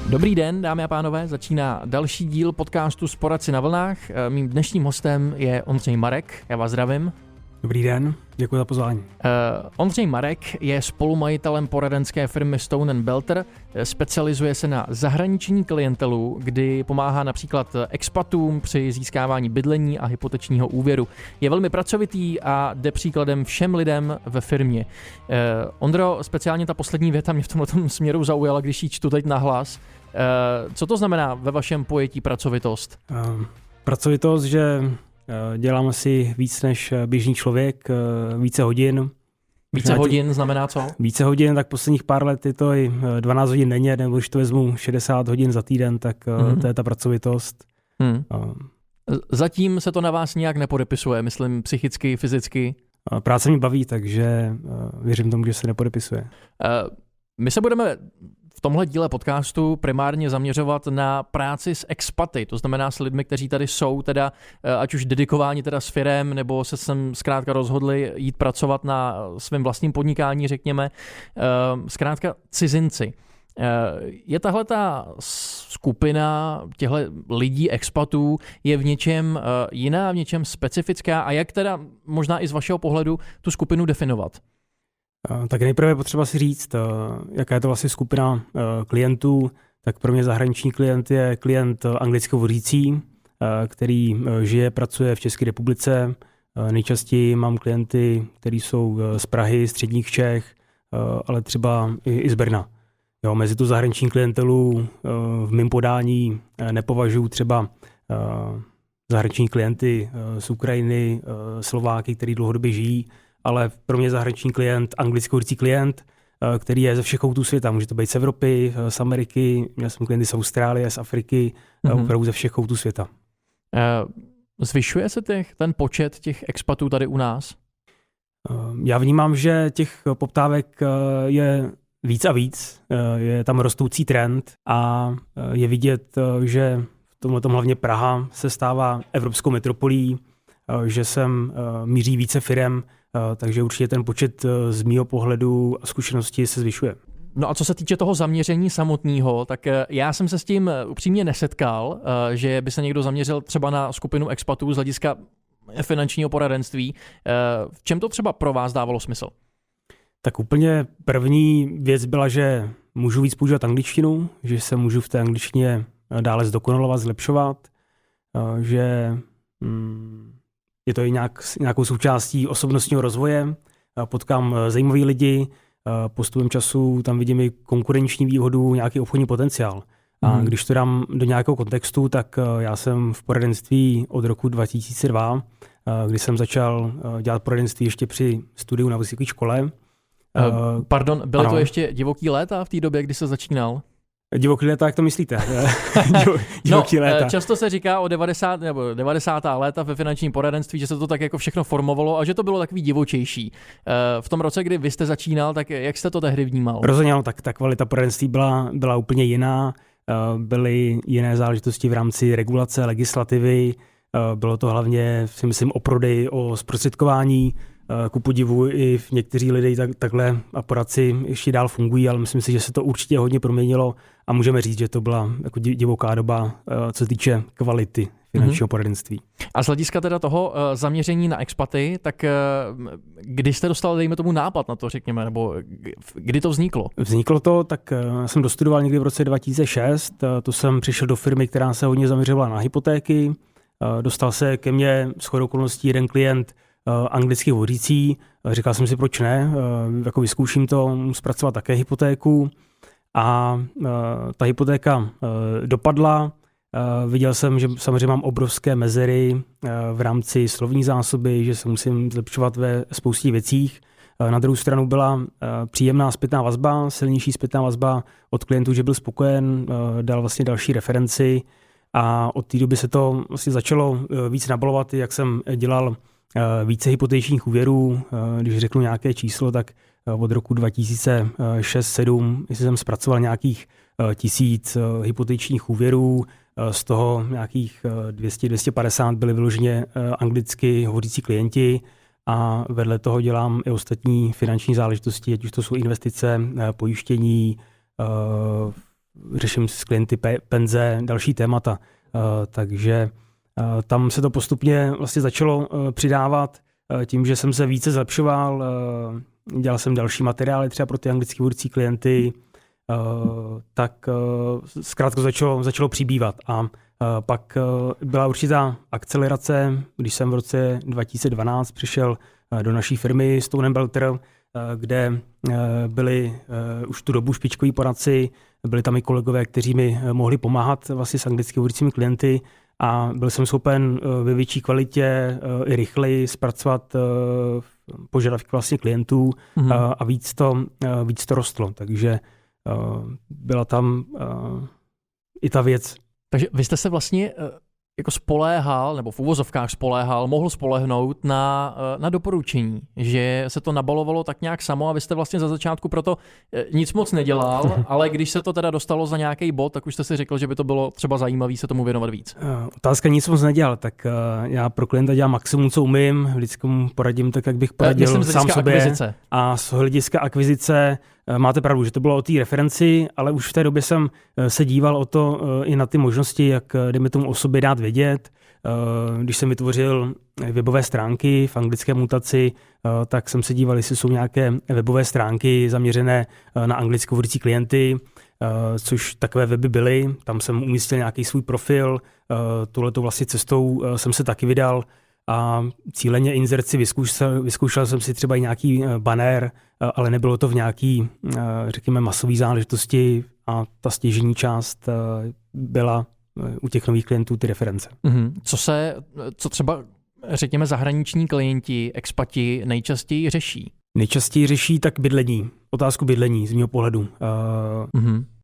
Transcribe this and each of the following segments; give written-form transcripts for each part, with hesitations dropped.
Dobrý den, dámy a pánové, začíná další díl podcastu s Poradci na vlnách. Mým dnešním hostem je Ondřej Marek, já vás zdravím. Dobrý den, děkuji za pozvání. Ondřej Marek je spolumajitelem poradenské firmy Stone & Belter, specializuje se na zahraniční klientelu, kdy pomáhá například expatům při získávání bydlení a hypotečního úvěru. Je velmi pracovitý a jde příkladem všem lidem ve firmě. Ondro, speciálně ta poslední věta mě v tomto směru zaujala, když ji čtu teď nahlas. Co to znamená ve vašem pojetí pracovitost? Pracovitost, že dělám asi víc než běžný člověk, více hodin. Více hodin znamená co? Více hodin, tak posledních pár let je to i 12 hodin denně, nebo když to vezmu 60 hodin za týden, tak to je ta pracovitost. Zatím se to na vás nějak nepodepisuje, myslím psychicky, fyzicky? Práce mě baví, takže věřím tomu, že se nepodepisuje. My se budeme v tomhle díle podcastu primárně zaměřovat na práci s expaty, to znamená s lidmi, kteří tady jsou, teda ať už dedikováni teda s firem, nebo se sem zkrátka rozhodli jít pracovat na svém vlastním podnikání, řekněme, zkrátka cizinci. Je tahle ta skupina těchto lidí, expatů, je v něčem jiná, v něčem specifická a jak teda možná i z vašeho pohledu tu skupinu definovat? Tak nejprve potřeba si říct, jaká je to vlastně skupina klientů. Tak pro mě zahraniční klient je klient anglicky hovořící, který žije, pracuje v České republice. Nejčastěji mám klienty, kteří jsou z Prahy, středních Čech, ale třeba i z Brna. Jo, mezi tu zahraniční klientelu v mém podání nepovažuji třeba zahraniční klienty z Ukrajiny, Slováky, kteří dlouhodobě žijí, ale pro mě zahraniční klient, anglicky hovořící klient, který je ze všech koutů světa. Může to být z Evropy, z Ameriky, měl jsem klienty z Austrálie, z Afriky, opravdu ze všech koutů světa. Zvyšuje se ten počet těch expatů tady u nás? Já vnímám, že těch poptávek je víc a víc. Je tam rostoucí trend a je vidět, že v tomhletom hlavně Praha se stává evropskou metropolí, že sem míří více firem, takže určitě ten počet z mýho pohledu a zkušenosti se zvyšuje. No a co se týče toho zaměření samotného, tak já jsem se s tím upřímně nesetkal, že by se někdo zaměřil třeba na skupinu expatů z hlediska finančního poradenství. V čem to třeba pro vás dávalo smysl? Tak úplně první věc byla, že můžu víc používat angličtinu, že se můžu v té angličtině dále zdokonalovat, zlepšovat, že je to i nějakou součástí osobnostního rozvoje. Potkám zajímavý lidi, postupem času tam vidím i konkurenční výhodu, nějaký obchodní potenciál. A když to dám do nějakého kontextu, tak já jsem v poradenství od roku 2002, kdy jsem začal dělat poradenství ještě při studiu na vysoké škole. Pardon, byly to ještě divoký léta v té době, kdy se začínal? Divoký léta, jak to myslíte? Divoký léta. Často se říká o 90. léta ve finančním poradenství, že se to tak jako všechno formovalo a že to bylo takový divočejší. V tom roce, kdy vy jste začínal, tak jak jste to tehdy vnímal? Rozhodně, tak ta kvalita poradenství byla úplně jiná. Byly jiné záležitosti v rámci regulace, legislativy. Bylo to hlavně, si myslím, o prodeji, o zprostředkování. Ku podivu i někteří lidé takhle a poradci ještě dál fungují, ale myslím si, že se to určitě hodně proměnilo a můžeme říct, že to byla jako divoká doba, co se týče kvality finančního poradenství. A z hlediska teda toho zaměření na expaty, tak kdy jste dostal, dejme tomu, nápad na to, řekněme, nebo kdy to vzniklo? Vzniklo to, tak jsem dostudoval někdy v roce 2006, to jsem přišel do firmy, která se hodně zaměřovala na hypotéky, dostal se ke mně shodou okolností jeden klient anglicky hovořící, říkal jsem si, proč ne, jako vyzkouším to, zpracovat také hypotéku a ta hypotéka dopadla. Viděl jsem, že samozřejmě mám obrovské mezery v rámci slovní zásoby, že se musím zlepšovat ve spoustě věcích. Na druhou stranu byla příjemná zpětná vazba, silnější zpětná vazba od klientů, že byl spokojen, dal vlastně další referenci a od té doby se to vlastně začalo víc nabalovat, jak jsem dělal více hypotečních úvěrů. Když řeknu nějaké číslo, tak od roku 2006-2007 jsem zpracoval nějakých 1000 hypotečních úvěrů, z toho nějakých 200-250 byly vyloženě anglicky hovořící klienti a vedle toho dělám i ostatní finanční záležitosti, ať už to jsou investice, pojištění, řeším s klienty penze, další témata. Takže tam se to postupně vlastně začalo přidávat tím, že jsem se více zlepšoval, dělal jsem další materiály třeba pro ty anglicky mluvící klienty, tak zkrátka začalo přibývat. A pak byla určitá akcelerace, když jsem v roce 2012 přišel do naší firmy Stone & Belter, kde byli už tu dobu špičkoví poradci, byli tam i kolegové, kteří mi mohli pomáhat vlastně s anglicky mluvícími klienty a byl jsem schopen ve větší kvalitě i rychleji zpracovat požadavky vlastně klientů a víc to rostlo. Takže byla tam i ta věc. Takže vy jste se vlastně jako spoléhal, nebo v uvozovkách mohl spolehnout na doporučení, že se to nabalovalo tak nějak samo a vy jste vlastně za začátku proto nic moc nedělal, ale když se to teda dostalo za nějaký bod, tak už jste si řekl, že by to bylo třeba zajímavé se tomu věnovat víc. Otázka nic moc nedělal, tak já pro klienta dělám maximum, co umím, vždycky mu poradím tak, jak bych poradil sám sobě. Akvizice. A z hlediska akvizice máte pravdu, že to bylo o té referenci, ale už v té době jsem se díval o to i na ty možnosti, jak dejme tomu o sobě dát vědět. Když jsem vytvořil webové stránky v anglické mutaci, tak jsem se díval, jestli jsou nějaké webové stránky zaměřené na anglicky mluvící klienty, což takové weby byly. Tam jsem umístil nějaký svůj profil, touhletou vlastně cestou jsem se taky vydal a cíleně inzerci vyzkoušel jsem si třeba i nějaký banner, ale nebylo to v nějaký, řekněme, masové záležitosti a ta stěžení část byla u těch nových klientů ty reference. Co třeba, řekněme, zahraniční klienti, expati nejčastěji řeší? Nejčastěji řeší tak bydlení, otázku bydlení z mého pohledu.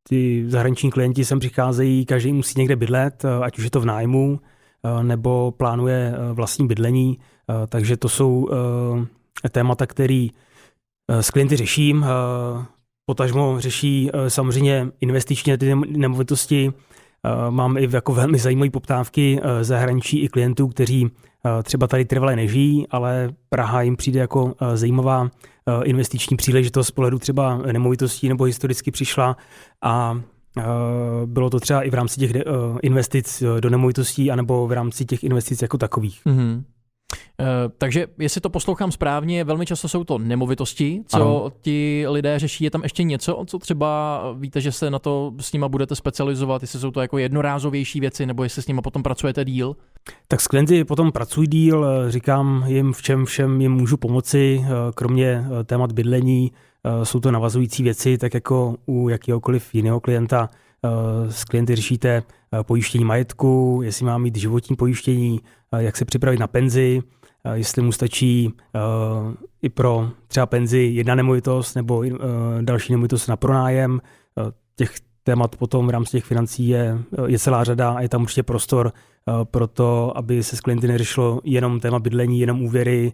Ty zahraniční klienti sem přicházejí, každý musí někde bydlet, ať už je to v nájmu, nebo plánuje vlastní bydlení, takže to jsou témata, které s klienty řeším. Potažmo řeší samozřejmě investičně ty nemovitosti. Mám i jako velmi zajímavé poptávky zahraničí i klientů, kteří třeba tady trvale nežijí, ale Praha jim přijde jako zajímavá investiční příležitost z pohledu třeba nemovitostí nebo historicky přišla a bylo to třeba i v rámci těch investic do nemovitostí anebo v rámci těch investic jako takových. Takže jestli to poslouchám správně, velmi často jsou to nemovitosti, co ti lidé řeší. Je tam ještě něco, co třeba víte, že se na to s nima budete specializovat, jestli jsou to jako jednorázovější věci, nebo jestli s nima potom pracujete díl? Tak s klienty potom pracuji díl, říkám jim, v čem všem jim můžu pomoci, kromě témat bydlení, jsou to navazující věci, tak jako u jakéhokoliv jiného klienta. S klienty řešíte pojištění majetku, jestli má mít životní pojištění, jak se připravit na penzi, jestli mu stačí i pro třeba penzi jedna nemovitost nebo další nemovitost na pronájem. Těch témat potom v rámci těch financí je celá řada a je tam určitě prostor pro to, aby se s klienty neřešilo jenom téma bydlení, jenom úvěry,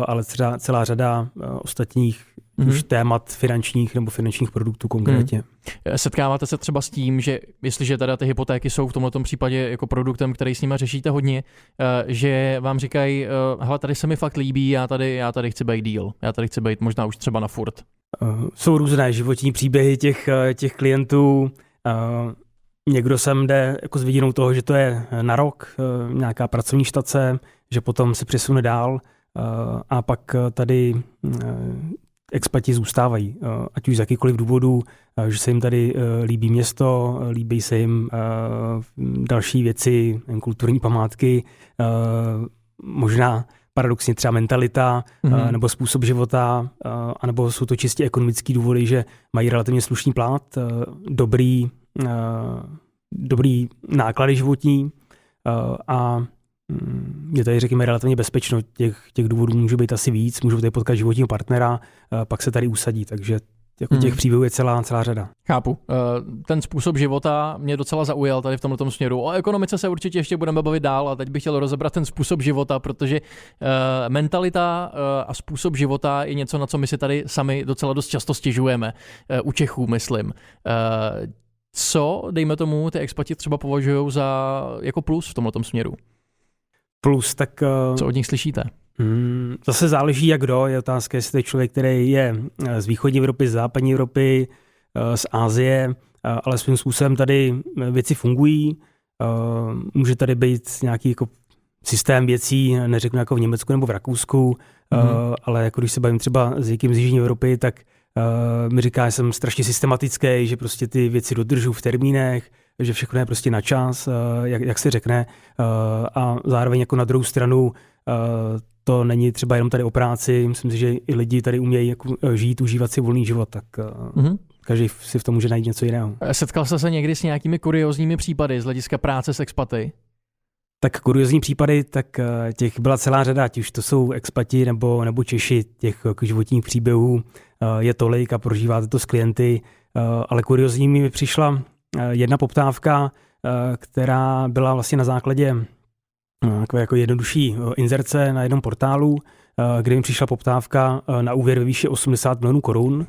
ale třeba celá řada ostatních už témat finančních nebo finančních produktů konkrétně. Setkáváte se třeba s tím, že jestliže teda ty hypotéky jsou v tomto případě jako produktem, který s nimi řešíte hodně, že vám říkají, hele, tady se mi fakt líbí, já tady chci být díl, já tady chci být možná už třeba na furt. Jsou různé životní příběhy těch klientů. Někdo sem jde jako s vidinou toho, že to je na rok, nějaká pracovní štace, že potom se přesune dál a pak tady expati zůstávají, ať už z jakýkoliv důvodů, že se jim tady líbí město, líbí se jim další věci, kulturní památky, možná paradoxně třeba mentalita nebo způsob života, anebo jsou to čistě ekonomické důvody, že mají relativně slušný plat, dobrý náklady životní a je tady, řekněme, relativně bezpečno. Těch důvodů může být asi víc, můžou tady potkat životního partnera, pak se tady usadí, takže jako těch příběhů je celá řada. Chápu. Ten způsob života mě docela zaujal tady v tomto směru. O ekonomice se určitě ještě budeme bavit dál a teď bych chtěl rozebrat ten způsob života, protože mentalita a způsob života je něco, na co my si tady sami docela dost často stěžujeme. U Čechů, myslím. Co, dejme tomu, ty expati třeba považují za jako plus v tomto směru? Plus, tak... Co od nich slyšíte? Zase záleží jak kdo. Je otázka, jestli to je člověk, který je z východní Evropy, z západní Evropy, z Asie. ale svým způsobem tady věci fungují. Může tady být nějaký jako systém věcí, neřeknu jako v Německu nebo v Rakousku, ale jako když se bavím třeba s někým z Jižní Evropy, tak mi říká, že jsem strašně systematický, že prostě ty věci dodržu v termínech, že všechno je prostě na čas, jak se řekne. A zároveň jako na druhou stranu to není třeba jenom tady o práci, myslím si, že i lidi tady umějí jako žít, užívat si volný život, tak každý si v tom může najít něco jiného. Setkal jste se někdy s nějakými kuriózními případy z hlediska práce s expaty? Tak kuriózní případy, tak těch byla celá řada, ať už to jsou expati nebo Češi, těch životních příběhů je tolik a prožíváte to s klienty, ale kuriózní mi přišla jedna poptávka, která byla vlastně na základě jako jednodušší inzerce na jednom portálu, kde mi přišla poptávka na úvěr ve výši 80 milionů korun.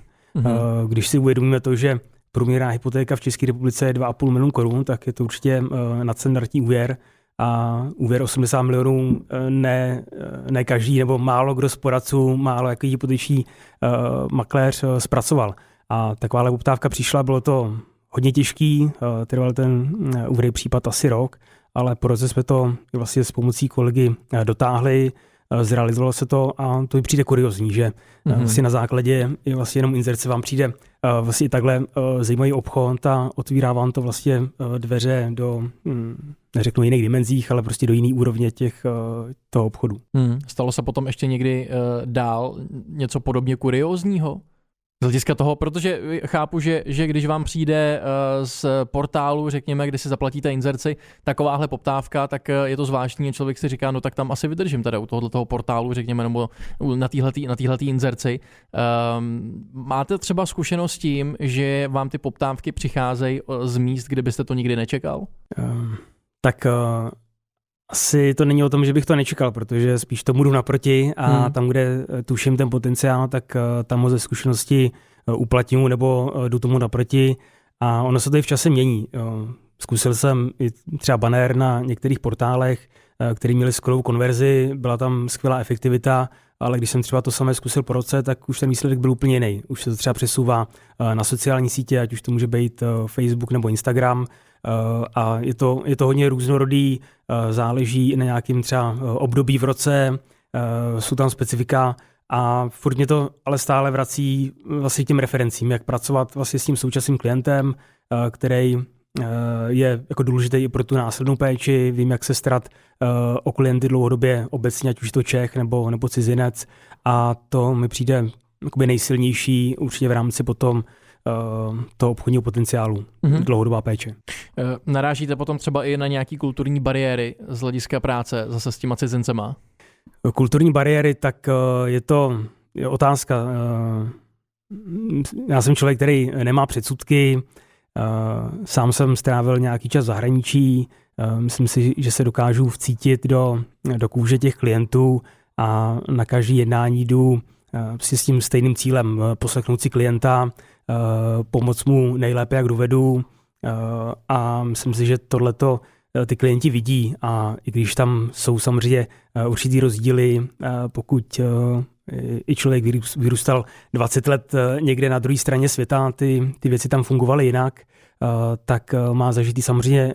Když si uvědomíme to, že průměrná hypotéka v České republice je 2,5 milionu korun, tak je to určitě nadstandardní úvěr. A úvěr 80 milionů ne každý nebo málo kdo z poradců, málo jaký hypoteční makléř zpracoval. A taková poptávka přišla, bylo to hodně těžký, trval ten úvěrný případ asi rok, ale po roce jsme to vlastně s pomocí kolegy dotáhli, zrealizovalo se to a to mi přijde kuriózní, že vlastně na základě vlastně jenom inzerce vám přijde vlastně takhle zajímavý obchod a otvírá vám to vlastně dveře do, neřeknu jiných dimenzích, ale prostě do jiný úrovně toho obchodu. Stalo se potom ještě někdy dál něco podobně kuriózního? Z hlediska toho, protože chápu, že když vám přijde z portálu, řekněme, kde si zaplatíte inzerci, takováhle poptávka, tak je to zvláštní a člověk si říká, no tak tam asi vydržím teda u tohoto portálu, řekněme, nebo na téhletý inzerci. Máte třeba zkušenost s tím, že vám ty poptávky přicházejí z míst, kde byste to nikdy nečekal? Asi to není o tom, že bych to nečekal, protože spíš tomu jdu naproti a tam, kde tuším ten potenciál, tak tam ho ze zkušenosti uplatňuji nebo jdu tomu naproti a ono se to i v čase mění. Zkusil jsem i třeba bannér na některých portálech, který měli skvělou konverzi, byla tam skvělá efektivita, ale když jsem třeba to samé zkusil po roce, tak už ten výsledek byl úplně jiný. Už se to třeba přesouvá na sociální sítě, ať už to může být Facebook nebo Instagram, a je to hodně různorodý, záleží na nějakým třeba období v roce, jsou tam specifika a furt mě to ale stále vrací vlastně k těm referencím, jak pracovat vlastně s tím současným klientem, který je jako důležitý i pro tu následnou péči, vím, jak se starat o klienty dlouhodobě obecně, ať už to Čech nebo cizinec a to mi přijde jakoby nejsilnější určitě v rámci potom toho obchodního potenciálu, dlouhodobá péče. Narážíte potom třeba i na nějaký kulturní bariéry z hlediska práce zase s těma cizincema? Kulturní bariéry, tak je otázka. Já jsem člověk, který nemá předsudky, sám jsem strávil nějaký čas v zahraničí, myslím si, že se dokážu vcítit do kůže těch klientů a na každý jednání jdu s tím stejným cílem, poslechnout si klienta, pomoct mu nejlépe, jak dovedu a myslím si, že tohleto ty klienti vidí a i když tam jsou samozřejmě určitý rozdíly, pokud i člověk vyrůstal 20 let někde na druhé straně světa, ty věci tam fungovaly jinak, tak má zažitý samozřejmě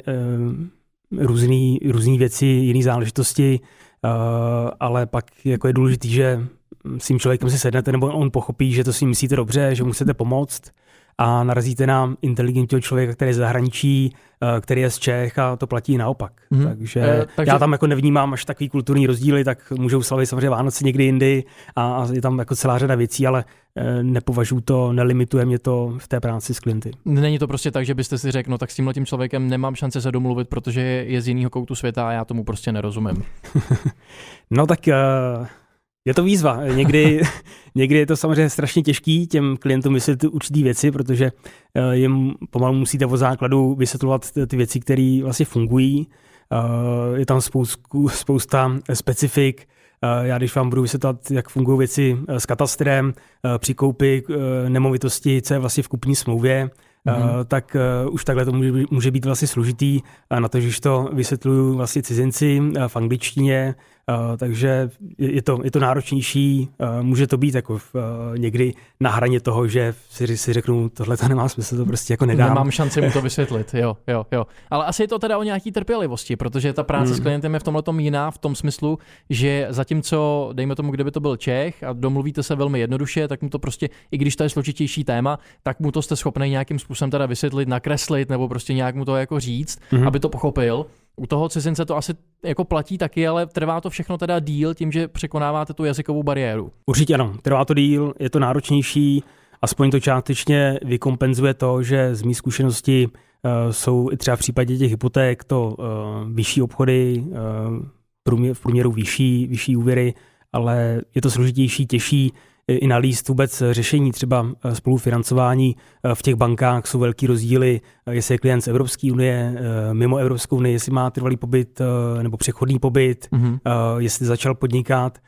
různý věci, jiné záležitosti, ale pak jako je důležitý, že s tím člověkem si sednete, nebo on pochopí, že to si myslíte dobře, že mu chcete pomoct a narazíte na inteligentního člověka, který je z zahraničí, který je z Čech a to platí naopak. Takže já tam jako nevnímám až takový kulturní rozdíly, tak můžou slavit samozřejmě Vánoce někdy jindy a je tam jako celá řada věcí, ale nepovažuji to, nelimituje mě to v té práci s klienty. Není to prostě tak, že byste si řekl, no tak s tímhletím člověkem nemám šanci se domluvit, protože je z jiného koutu světa a já tomu prostě nerozumím. No tak je to výzva. Někdy je to samozřejmě strašně těžký těm klientům vysvětlit určitý věci, protože jim pomalu musíte od základu vysvětlovat ty věci, které vlastně fungují. Je tam spousta specifik. Já když vám budu vysvětlovat, jak fungují věci s katastrem, při koupi nemovitosti, co je vlastně v kupní smlouvě, tak už takhle to může být vlastně složitý. Na to, že to vysvětluju vlastně cizinci v angličtině, takže je to náročnější, může to být jako někdy na hraně toho, že si řeknu, tohle to nemá smysl, to prostě jako nedám. Nemám šanci mu to vysvětlit, jo. Ale asi je to teda o nějaký trpělivosti, protože ta práce s klientem je v tomhletom jiná v tom smyslu, že zatímco, dejme tomu, kdyby to byl Čech a domluvíte se velmi jednoduše, tak mu to prostě, i když to je složitější téma, tak mu to jste schopný nějakým způsobem teda vysvětlit, nakreslit nebo prostě nějak mu to jako říct, aby to pochopil. U toho cizince to asi jako platí taky, ale trvá to všechno teda díl tím, že překonáváte tu jazykovou bariéru. Určitě ano, trvá to díl, je to náročnější, aspoň to částečně vykompenzuje to, že z mých zkušenosti jsou i třeba v případě těch hypoték to vyšší obchody, v průměru vyšší úvěry, ale je to složitější, těžší i nalíst vůbec řešení třeba spolufinancování. V těch bankách jsou velký rozdíly, jestli je klient z Evropské unie, mimo Evropskou unii, jestli má trvalý pobyt nebo přechodný pobyt, jestli začal podnikat.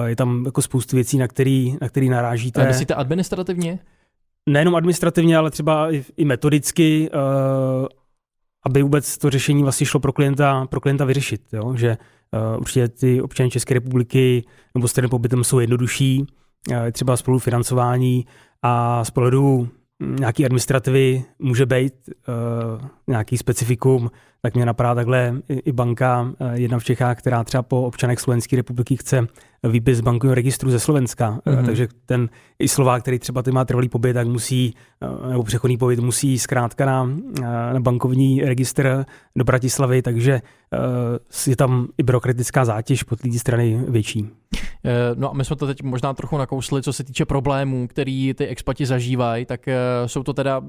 Je tam jako spoustu věcí, na který narážíte. A myslíte administrativně? Nejenom administrativně, ale třeba i metodicky, aby vůbec to řešení vlastně šlo pro klienta vyřešit. Jo? Že určitě ty občany České republiky nebo s trvalým pobytem jsou jednodušší, třeba spolufinancování a z pohledu nějaký administrativy může být nějaký specifikum, tak mě napadá takhle i banka, jedna v Čechách, která třeba po občanech Slovenské republiky chce výpis z bankovního registru ze Slovenska. Takže ten i Slovák, který třeba má trvalý pobyt, tak musí, nebo přechodný pobyt, musí zkrátka na bankovní registr do Bratislavy, takže je tam i byrokratická zátěž po té strany větší. No a my jsme to teď možná trochu nakousli, co se týče problémů, který ty expati zažívají, tak jsou to teda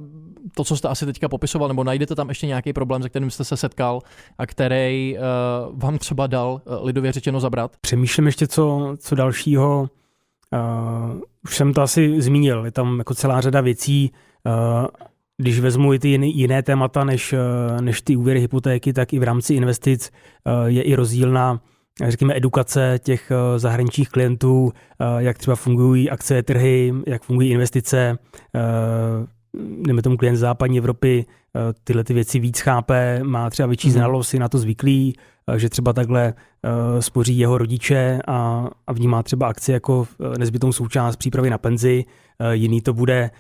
to, co jste asi teďka popisoval, nebo najdete tam ještě nějaký problém, se kterým jste se setkal a který vám třeba dal lidově řečeno zabrat? Přemýšlím ještě, co dalšího. Už jsem to asi zmínil, je tam jako celá řada věcí. Když vezmu i ty jiné témata než ty úvěry, hypotéky, tak i v rámci investic je i rozdílná, řekněme, edukace těch zahraničních klientů, jak třeba fungují akcie, trhy, jak fungují investice. Dejme tomu klient z západní Evropy tyhle ty věci víc chápe, má třeba větší znalost, je na to zvyklý, že třeba takhle spoří jeho rodiče a vnímá třeba akci jako nezbytnou součást přípravy na penzi. Jiný to bude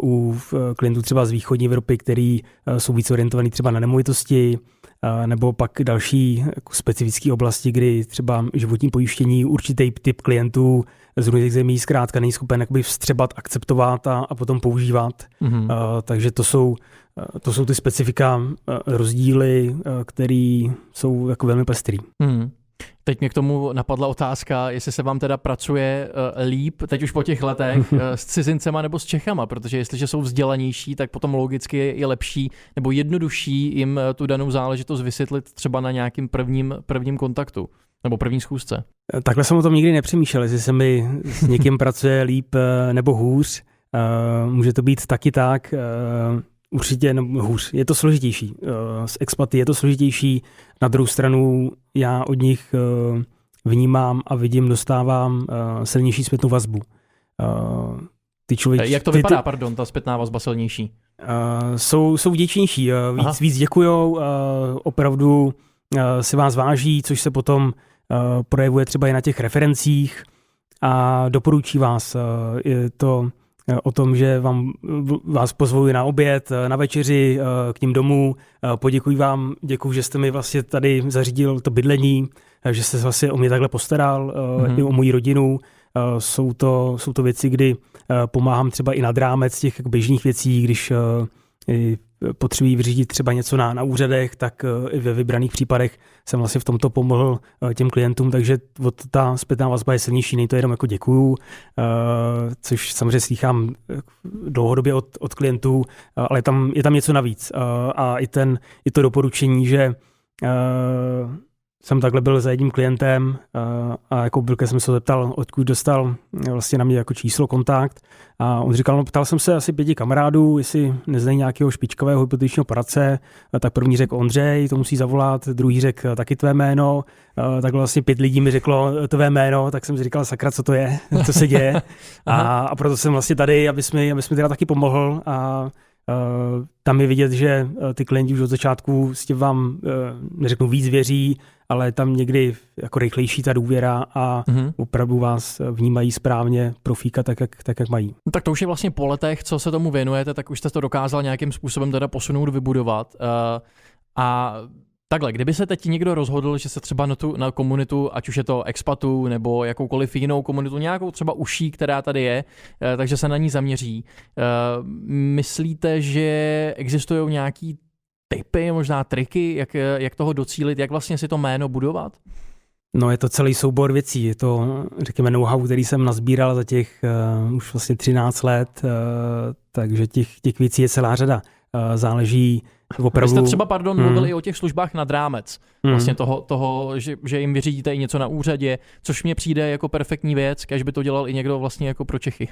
u klientů třeba z východní Evropy, který jsou víc orientovaný třeba na nemovitosti, nebo pak další jako specifické oblasti, kdy třeba životní pojištění určitý typ klientů z různých zemí zkrátka není schopen vstřebat, akceptovat a potom používat. Takže to jsou ty specifika, rozdíly, které jsou jako velmi pestrý. Teď mě k tomu napadla otázka, jestli se vám teda pracuje líp, teď už po těch letech, s cizincema nebo s Čechama, protože jestliže jsou vzdělanější, tak potom logicky je lepší nebo jednodušší jim tu danou záležitost vysvětlit třeba na nějakým prvním kontaktu nebo první schůzce. Takhle jsem o tom nikdy nepřemýšlel, jestli se mi s někým pracuje líp nebo hůř. Může to být taky tak. Určitě hůř. Je to složitější. S expaty je to složitější. Na druhou stranu já od nich vnímám a dostávám silnější zpětnou vazbu. Jak to vypadá, ta zpětná vazba silnější? Jsou vděčnější. Víc děkujou, opravdu si vás váží, což se potom projevuje třeba i na těch referencích a doporučí vás. Je to o tom, že vás pozvou na oběd, na večeři, k ním domů, poděkuji vám, děkuji, že jste mi vlastně tady zařídil to bydlení, že jste vlastně o mě takhle postaral, i o moji rodinu. Jsou to věci, kdy pomáhám třeba i nad rámec těch běžných věcí, když potřebují vyřídit třeba něco na úřadech, tak i ve vybraných případech jsem vlastně v tomto pomohl těm klientům, takže ta zpětná vazba je silnější, není to jenom jako děkuju, což samozřejmě slýchám dlouhodobě od klientů, ale je tam něco navíc. A i to doporučení, že jsem takhle byl za jedním klientem a jako Bilke jsem se zeptal, odkud dostal vlastně na mě jako číslo, kontakt a on říkal, ptal jsem se asi 5 kamarádů, jestli neznají nějakého špičkového hypotečního poradce, tak první řekl Ondřej, to musí zavolat, druhý řekl taky tvé jméno, tak vlastně 5 lidí mi řeklo tvé jméno, tak jsem si říkal, sakra, co to je, co se děje a proto jsem vlastně tady, abys mi teda taky pomohl a tam je vidět, že ty klienti už od začátku s tím vám, neřeknu víc věří, ale tam někdy jako rychlejší ta důvěra a opravdu vás vnímají správně, profíka tak, jak mají. Tak to už je vlastně po letech, co se tomu věnujete, tak už jste to dokázal nějakým způsobem teda posunout, vybudovat. A takhle, kdyby se teď někdo rozhodl, že se třeba na komunitu, ať už je to expatů nebo jakoukoliv jinou komunitu, nějakou třeba uší, která tady je, takže se na ní zaměří. Myslíte, že existují nějaký tipy, možná triky, jak toho docílit, jak vlastně si to jméno budovat? No je to celý soubor věcí, je to, řekněme, know-how, který jsem nazbíral za těch už vlastně 13 let, takže těch věcí je celá řada. Záleží opravdu... Vy jste třeba, mluvili i o těch službách nad rámec, vlastně toho že jim vyřídíte i něco na úřadě, což mně přijde jako perfektní věc, kež by to dělal i někdo vlastně jako pro Čechy.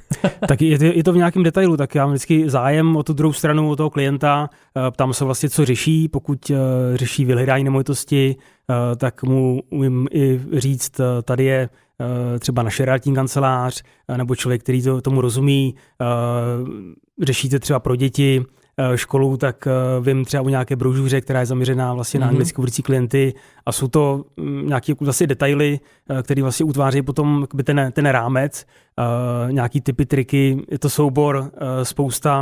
Tak je to v nějakém detailu, tak já mám vždycky zájem o tu druhou stranu, o toho klienta, ptám se vlastně, co řeší, pokud řeší vyhledání nemovitosti, tak mu umím i říct, tady je třeba naše realitní kancelář, nebo člověk, který tomu rozumí, řešíte třeba pro děti, školu, tak vím třeba o nějaké brožuře, která je zaměřená vlastně na anglicky hovořící klienty a jsou to nějaké vlastně detaily, které vlastně utváří potom ten rámec, nějaký typy, triky, je to soubor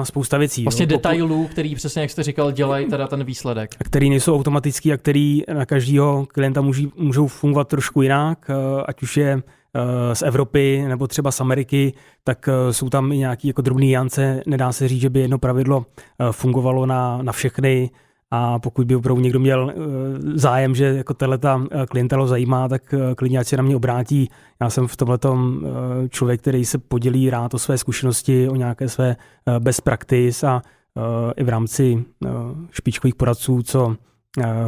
spousta věcí. Vlastně detailů, který přesně, jak jste říkal, dělají teda ten výsledek. Který nejsou automatický a který na každého klienta můžou fungovat trošku jinak, ať už je z Evropy nebo třeba z Ameriky, tak jsou tam i nějaké jako drobné nuance. Nedá se říct, že by jedno pravidlo fungovalo na všechny a pokud by opravdu někdo měl zájem, že jako tato klientela zajímá, tak klidně ať se na mě obrátí. Já jsem v tomhletom člověk, který se podělí rád o své zkušenosti, o nějaké své best practice a i v rámci špičkových poradců, co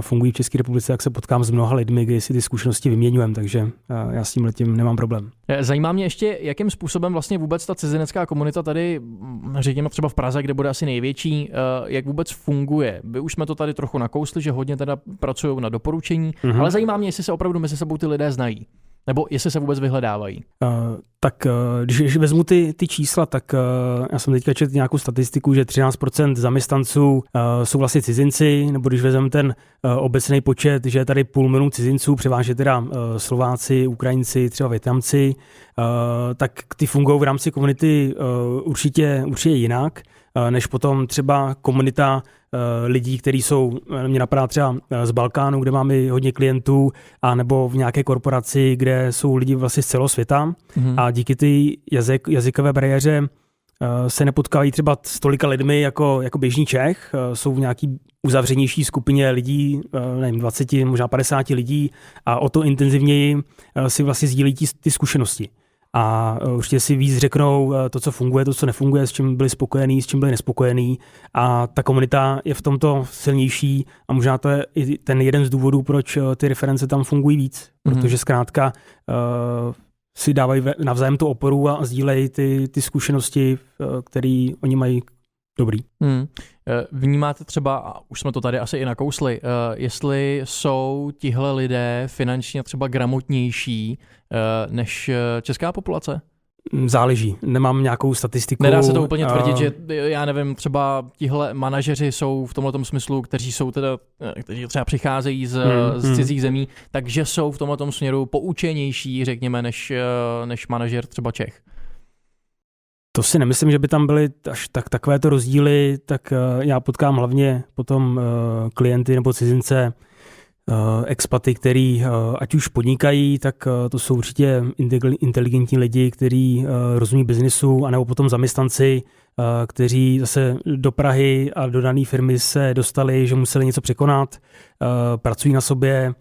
fungují v České republice, jak se potkám s mnoha lidmi, kdy si ty zkušenosti vyměňujeme, takže já s tímhletím nemám problém. Zajímá mě ještě, jakým způsobem vlastně vůbec ta cizinecká komunita tady, řekněme třeba v Praze, kde bude asi největší, jak vůbec funguje. My už jsme to tady trochu nakousli, že hodně teda pracují na doporučení, ale zajímá mě, jestli se opravdu mezi sebou ty lidé znají. Nebo jestli se vůbec vyhledávají? Tak když vezmu ty čísla, tak já jsem teďka četl nějakou statistiku, že 13% zaměstnanců jsou vlastně cizinci, nebo když vezmeme ten obecný počet, že je tady 500 000 cizinců, převážně teda Slováci, Ukrajinci, třeba Vietnamci, tak ty fungují v rámci komunity určitě jinak, než potom třeba komunita lidí, kteří jsou, mě napadá třeba z Balkánu, kde máme hodně klientů, a nebo v nějaké korporaci, kde jsou lidi vlastně z celého světa a díky ty jazykové bariéře se nepotkávají třeba s tolika lidmi jako běžný Čech, jsou v nějaký uzavřenější skupině lidí, nevím, 20, možná 50 lidí a o to intenzivněji si vlastně sdílí ty zkušenosti. A určitě si víc řeknou to, co funguje, to, co nefunguje, s čím byli spokojení, s čím byli nespokojení. A ta komunita je v tomto silnější a možná to je i ten jeden z důvodů, proč ty reference tam fungují víc. Protože zkrátka si dávají navzájem tu oporu a sdílejí ty zkušenosti, které oni mají dobrý. Vnímáte třeba, a už jsme to tady asi i nakousli, jestli jsou tihle lidé finančně třeba gramotnější než česká populace? Záleží, nemám nějakou statistiku. Nedá se to úplně tvrdit, že já nevím, třeba tihle manažeři jsou v tomhletom smyslu, kteří třeba přicházejí z cizích zemí, takže jsou v tomhletom směru poučenější, řekněme, než manažer třeba Čech. To si nemyslím, že by tam byly až takovéto rozdíly, tak já potkám hlavně potom klienty nebo cizince, expaty, který ať už podnikají, tak to jsou určitě inteligentní lidi, kteří rozumí biznisu, anebo potom zaměstnanci, kteří zase do Prahy a do dané firmy se dostali, že museli něco překonat, pracují na sobě,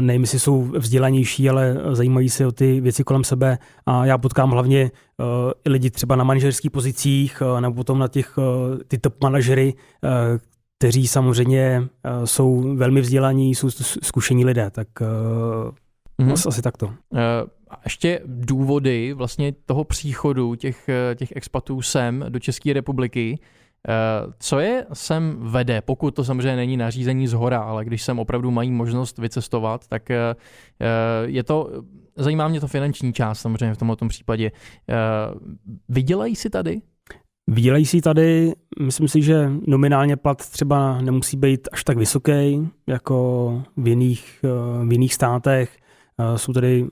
nevím, jestli jsou vzdělanější, ale zajímají se o ty věci kolem sebe a já potkám hlavně i lidi třeba na manažerských pozicích, nebo potom na ty top manažery, kteří samozřejmě jsou velmi vzdělaní, jsou zkušení lidé, tak asi takto. A ještě důvody vlastně toho příchodu těch expatů sem do České republiky, co je sem vede, pokud to samozřejmě není nařízení zhora, ale když sem opravdu mají možnost vycestovat, tak zajímá mě to finanční část samozřejmě v tomto případě. Vydělají si tady? Vydělají si tady, myslím si, že nominálně plat třeba nemusí být až tak vysoký, jako v jiných státech. Jsou tady,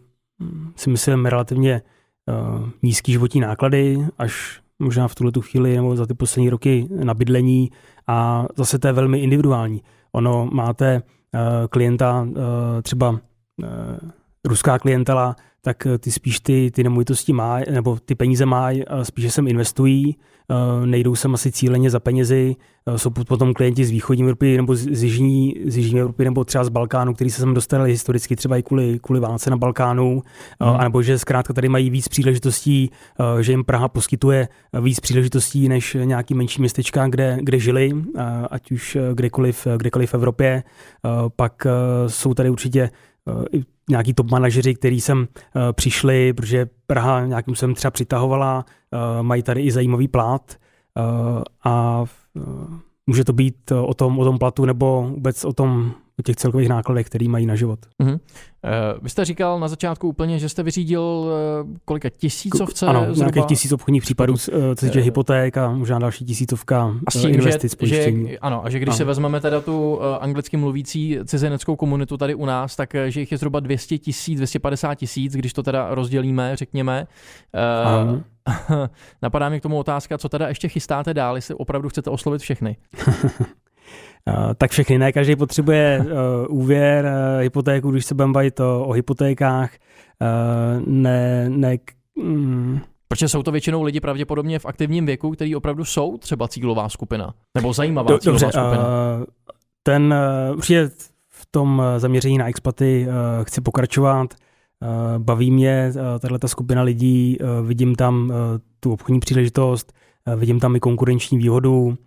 si myslím, relativně nízký životní náklady, až možná v tuhletu chvíli nebo za ty poslední roky na bydlení, a zase to je velmi individuální. Ono máte klienta, třeba ruská klientela, tak ty spíš ty nemovitosti mají, nebo ty peníze mají, spíše sem investují, nejdou sem asi cíleně za penězi, jsou potom klienti z východní Evropy nebo z jižní Evropy, nebo třeba z Balkánu, kteří se sem dostali historicky třeba i kvůli válce na Balkánu, anebo že zkrátka tady mají víc příležitostí, že jim Praha poskytuje víc příležitostí než nějaký menší městečka, kde žili, ať už kdekoliv v Evropě. Pak jsou tady určitě nějaký top manažeři, kteří sem přišli, protože Praha nějakým sem třeba přitahovala, mají tady i zajímavý plat, a může to být o tom platu nebo vůbec o těch celkových nákladech, který mají na život. Mm-hmm. Vy jste říkal na začátku úplně, že jste vyřídil kolika tisícovce? Ano, nějakých 1000 obchodních případů, co se týče hypoték a možná další 1000 investic pojištění. A že když se vezmeme teda tu anglicky mluvící cizineckou komunitu tady u nás, tak že jich je zhruba 200 000, 250 000, když to teda rozdělíme, řekněme. Napadá mi k tomu otázka, co teda ještě chystáte dál, jestli opravdu chcete oslovit všechny. Tak všechny, ne každý potřebuje úvěr, hypotéku, když se budeme bavit o hypotékách, Protože jsou to většinou lidi pravděpodobně v aktivním věku, kteří opravdu jsou třeba cílová skupina, nebo zajímavá cílová skupina. Určitě v tom zaměření na expaty chci pokračovat. Baví mě tato skupina lidí, vidím tam tu obchodní příležitost, vidím tam i konkurenční výhodu,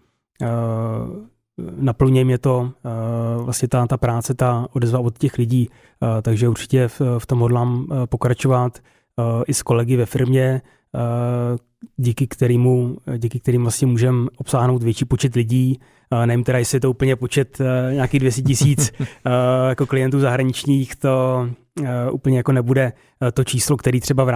naplňuje mě to vlastně ta práce, ta odezva od těch lidí, takže určitě v tom hodlám pokračovat i s kolegy ve firmě, díky kterým vlastně můžeme obsáhnout větší počet lidí. Nevím teda, jestli je to úplně počet nějakých 200 000 jako klientů zahraničních, to úplně jako nebude to číslo, který třeba v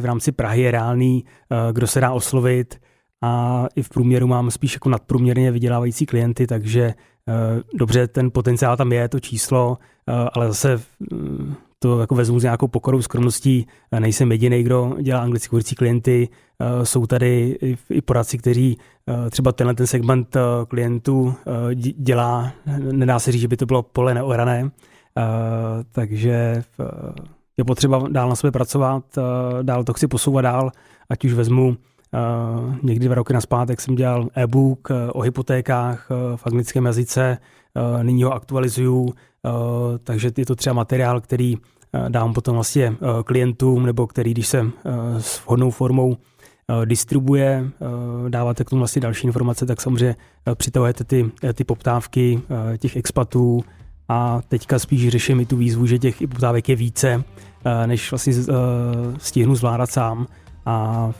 rámci Prahy je reálný, kdo se dá oslovit, a i v průměru mám spíš jako nadprůměrně vydělávající klienty, takže dobře, ten potenciál tam je, to číslo, ale zase to jako vezmu s nějakou pokorou, skromností, nejsem jediný, kdo dělá anglicky hovořící klienty, jsou tady i poradci, kteří třeba ten segment klientů dělá, nedá se říct, že by to bylo pole neorané, takže je potřeba dál na sebe pracovat, dál to chci posouvat dál, ať už vezmu někdy 2 roky nazpátek jsem dělal e-book o hypotékách v anglickém jazyce, nyní ho aktualizuju, takže je to třeba materiál, který dám potom vlastně klientům, nebo který, když se s vhodnou formou distribuje, dáváte k tomu vlastně další informace, tak samozřejmě přitahujete ty poptávky těch expatů, a teďka spíš řeším i tu výzvu, že těch poptávek je více, než vlastně stihnu zvládat sám, a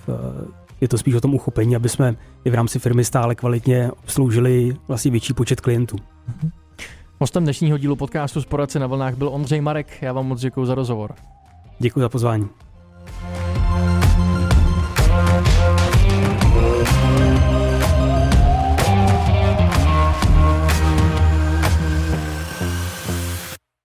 je to spíš o tom uchopení, aby jsme i v rámci firmy stále kvalitně obsloužili vlastně větší počet klientů. Hostem dnešního dílu podcastu Z poradce na vlnách byl Ondřej Marek. Já vám moc děkuji za rozhovor. Děkuji za pozvání.